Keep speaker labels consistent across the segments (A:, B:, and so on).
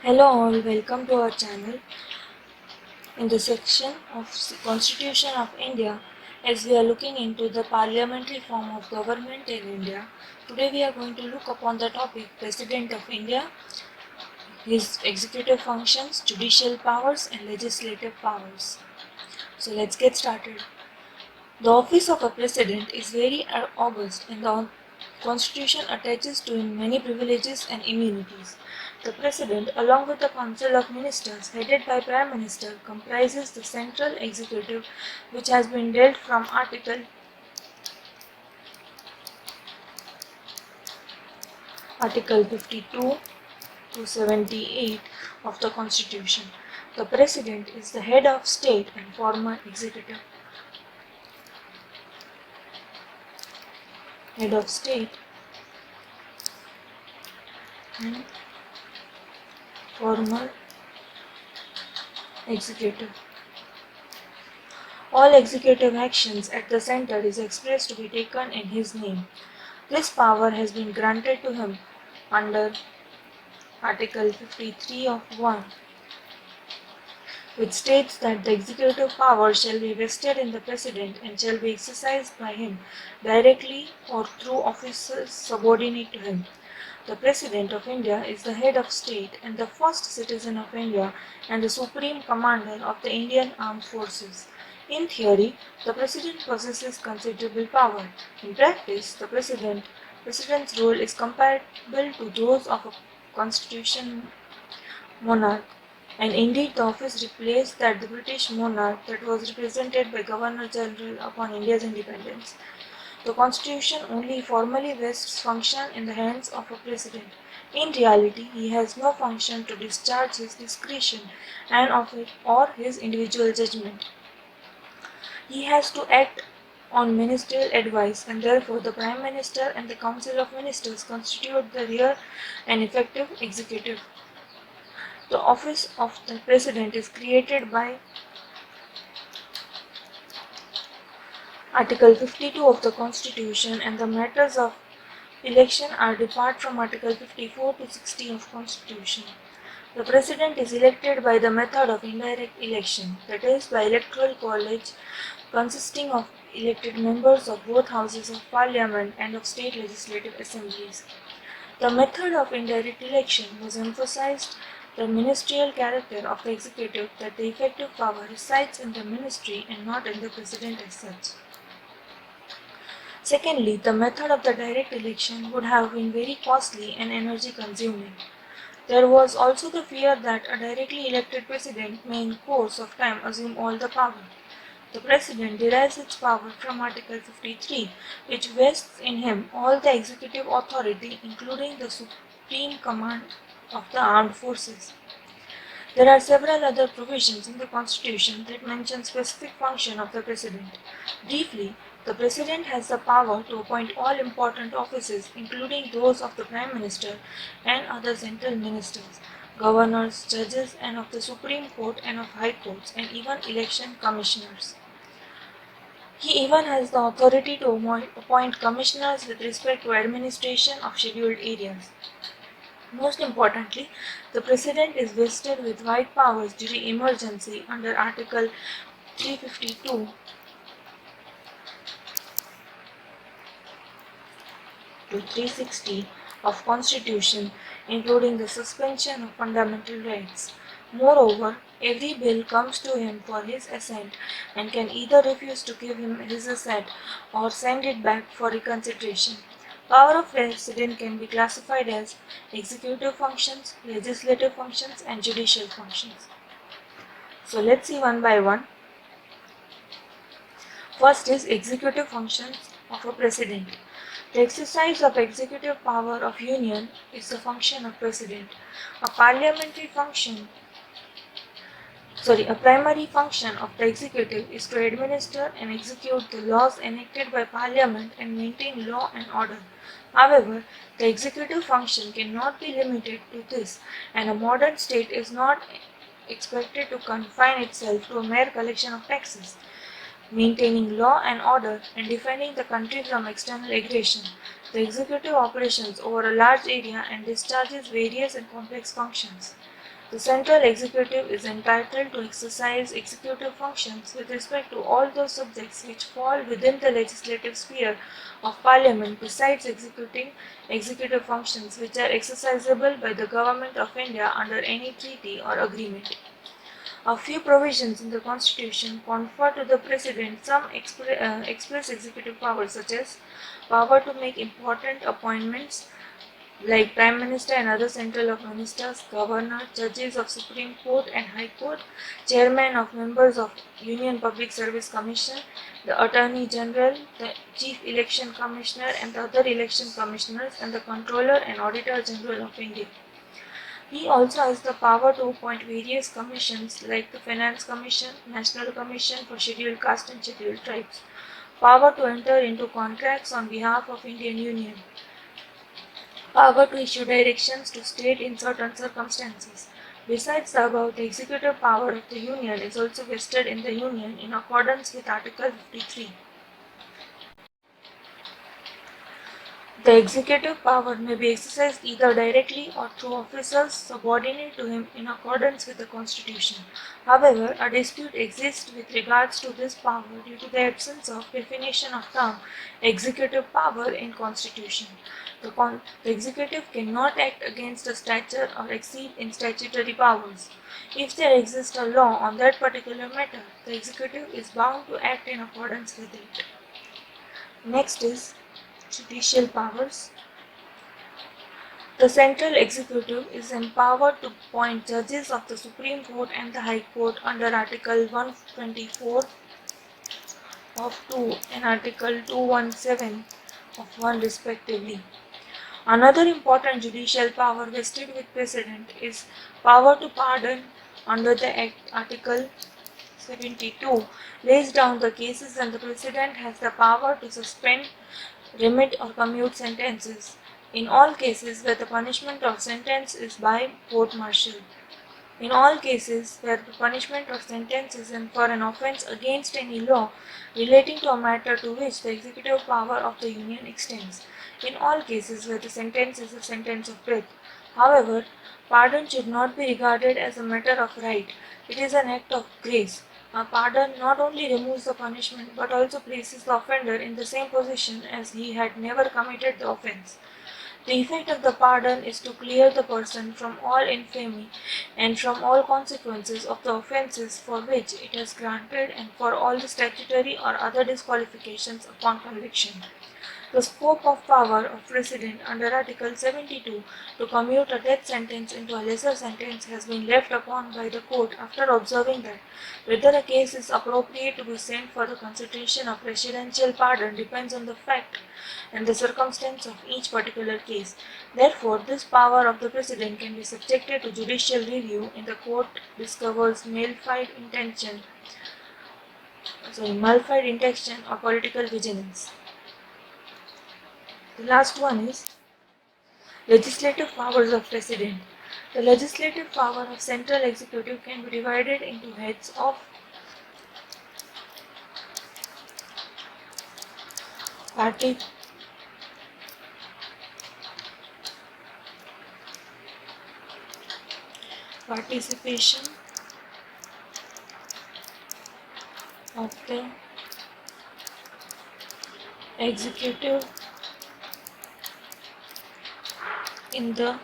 A: Hello all, welcome to our channel. In the section of Constitution of India, as we are looking into the parliamentary form of government in India, today we are going to look upon the topic President of India, his executive functions, judicial powers and legislative powers. So let's get started. The office of a president is very august and the constitution attaches to him many privileges and immunities. The president, along with the council of ministers headed by prime minister, comprises the central executive which has been dealt from Article 52 to 78 of the constitution. The president is the head of state and former executive. Head of state and former executive. All executive actions at the center is expressed to be taken in his name. This power has been granted to him under Article 53 of 1, which states that the executive power shall be vested in the President and shall be exercised by him directly or through officers subordinate to him. The President of India is the head of state and the first citizen of India and the supreme commander of the Indian Armed Forces. In theory, the President possesses considerable power. In practice, the President's role is comparable to those of a constitutional monarch, and indeed the office replaced that the British monarch that was represented by Governor General upon India's independence. The Constitution only formally vests function in the hands of a president. In reality, he has no function to discharge his discretion and of it or his individual judgment. He has to act on ministerial advice, and therefore the Prime Minister and the Council of Ministers constitute the real and effective executive. The office of the President is created by Article 52 of the Constitution, and the matters of election are depart from Article 54 to 60 of Constitution. The President is elected by the method of indirect election, that is, by electoral college consisting of elected members of both houses of parliament and of state legislative assemblies. The method of indirect election was emphasized the ministerial character of the executive, that the effective power resides in the ministry and not in the President as such. Secondly, the method of the direct election would have been very costly and energy consuming. There was also the fear that a directly elected president may in course of time assume all the power. The president derives its power from Article 53, which vests in him all the executive authority, including the supreme command of the armed forces. There are several other provisions in the Constitution that mention specific function of the President. Briefly, the President has the power to appoint all important offices, including those of the Prime Minister and other central ministers, governors, judges, and of the Supreme Court and of High Courts, and even election commissioners. He even has the authority to appoint commissioners with respect to administration of scheduled areas. Most importantly, the President is vested with wide powers during emergency under Article 352 to 360 of Constitution, including the suspension of fundamental rights. Moreover, every bill comes to him for his assent and can either refuse to give him his assent or send it back for reconsideration. Power of President can be classified as executive functions, legislative functions, and judicial functions. So let's see one by one. First is executive functions of a president. The exercise of executive power of union is the function of president. A primary function of the executive is to administer and execute the laws enacted by parliament and maintain law and order. However, the executive function cannot be limited to this, and a modern state is not expected to confine itself to a mere collection of taxes. Maintaining law and order and defending the country from external aggression, the executive operations over a large area and discharges various and complex functions. The central executive is entitled to exercise executive functions with respect to all those subjects which fall within the legislative sphere of Parliament besides executing executive functions which are exercisable by the Government of India under any treaty or agreement. A few provisions in the Constitution confer to the President some express executive powers such as power to make important appointments like Prime Minister and other central of ministers, governor, judges of Supreme Court and High Court, chairman of members of Union Public Service Commission, the Attorney General, the Chief Election Commissioner and the other election commissioners, and the Controller and Auditor General of India. He also has the power to appoint various commissions like the Finance Commission, National Commission for Scheduled Caste and Scheduled Tribes, power to enter into contracts on behalf of Indian Union, power to issue directions to state in certain circumstances. Besides the above, the executive power of the Union is also vested in the Union in accordance with Article 53. The executive power may be exercised either directly or through officers subordinate to him in accordance with the Constitution. However, a dispute exists with regards to this power due to the absence of definition of term executive power in Constitution. The executive cannot act against a statute or exceed in statutory powers. If there exists a law on that particular matter, the executive is bound to act in accordance with it. Next is judicial powers. The central executive is empowered to appoint judges of the Supreme Court and the High Court under Article 124 of 2 and Article 217 of 1 respectively. Another important judicial power vested with President is power to pardon under the Act. Article 72 lays down the cases and the President has the power to suspend, remit or commute sentences in all cases where the punishment or sentence is by court-martial. In all cases where the punishment or sentence is for an offence against any law relating to a matter to which the executive power of the Union extends. In all cases where the sentence is a sentence of death. However, pardon should not be regarded as a matter of right. It is an act of grace. A pardon not only removes the punishment but also places the offender in the same position as he had never committed the offence. The effect of the pardon is to clear the person from all infamy and from all consequences of the offences for which it has granted and for all the statutory or other disqualifications upon conviction. The scope of power of President under Article 72 to commute a death sentence into a lesser sentence has been left upon by the court after observing that whether a case is appropriate to be sent for the consideration of presidential pardon depends on the fact and the circumstance of each particular case. Therefore, this power of the President can be subjected to judicial review in the court discovers malfide intention or political vigilance. The last one is legislative powers of President. The legislative power of central executive can be divided into heads of participation of the executive in the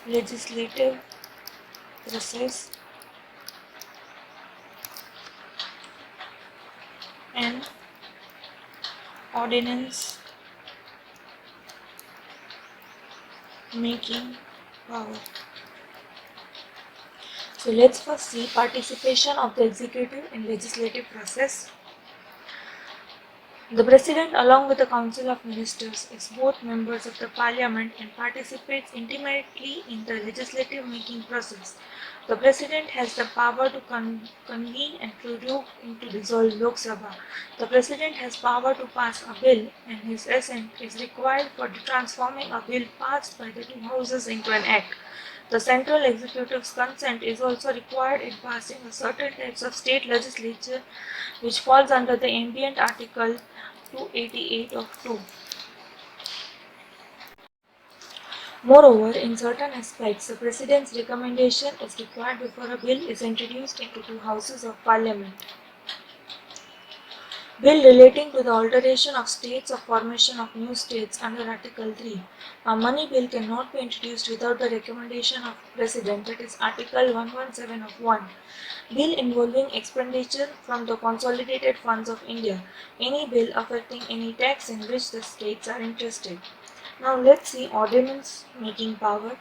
A: legislative process and ordinance making power. So let's first see participation of the executive in legislative process. The President, along with the Council of Ministers, is both members of the Parliament and participates intimately in the legislative making process. The President has the power to convene and to dissolve Lok Sabha. The President has power to pass a bill and his assent is required for transforming a bill passed by the two houses into an act. The central executive's consent is also required in passing a certain types of state legislature which falls under the ambient Article 288 of 2. Moreover, in certain aspects, the President's recommendation is required before a bill is introduced into two houses of Parliament. Bill relating to the alteration of states or formation of new states under Article 3. A money bill cannot be introduced without the recommendation of President, that is Article 117 of 1. Bill involving expenditure from the consolidated funds of India. Any bill affecting any tax in which the states are interested. Now let's see ordinance making power.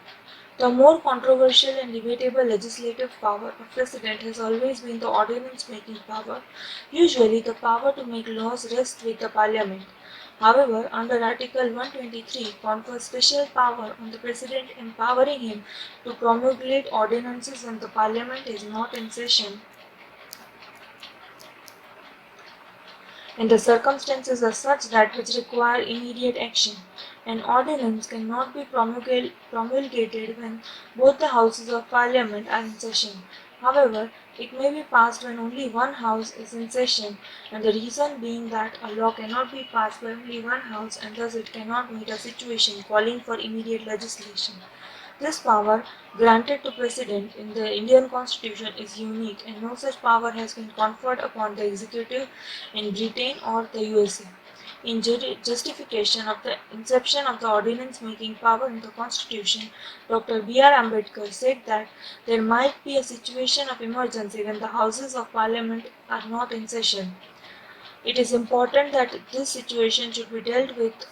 A: The more controversial and debatable legislative power of President has always been the ordinance-making power. Usually, the power to make laws rests with the Parliament. However, under Article 123 confers special power on the President, empowering him to promulgate ordinances when the Parliament is not in session and the circumstances are such that which require immediate action. An ordinance cannot be promulgated when both the houses of Parliament are in session. However, it may be passed when only one house is in session, and the reason being that a law cannot be passed by only one house and thus it cannot meet a situation calling for immediate legislation. This power, granted to President in the Indian Constitution, is unique and no such power has been conferred upon the executive in Britain or the USA. In justification of the inception of the ordinance-making power in the Constitution, Dr. B.R. Ambedkar said that there might be a situation of emergency when the Houses of Parliament are not in session. It is important that this situation should be dealt with,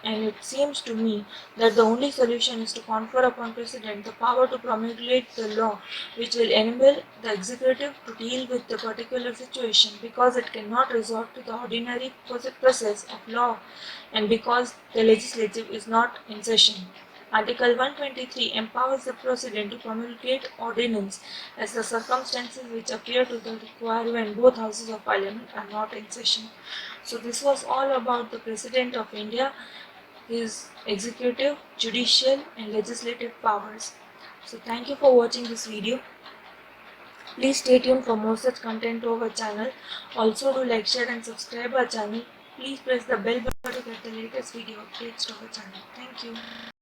A: and it seems to me that the only solution is to confer upon President the power to promulgate the law which will enable the executive to deal with the particular situation, because it cannot resort to the ordinary process of law and because the legislative is not in session. Article 123 empowers the President to promulgate ordinance as the circumstances which appear to the require when both houses of Parliament are not in session. So this was all about the President of India, his executive, judicial and legislative powers. So thank you for watching this video. Please stay tuned for more such content to our channel. Also do like, share and subscribe our channel. Please press the bell button to get the latest video updates to our channel. Thank you.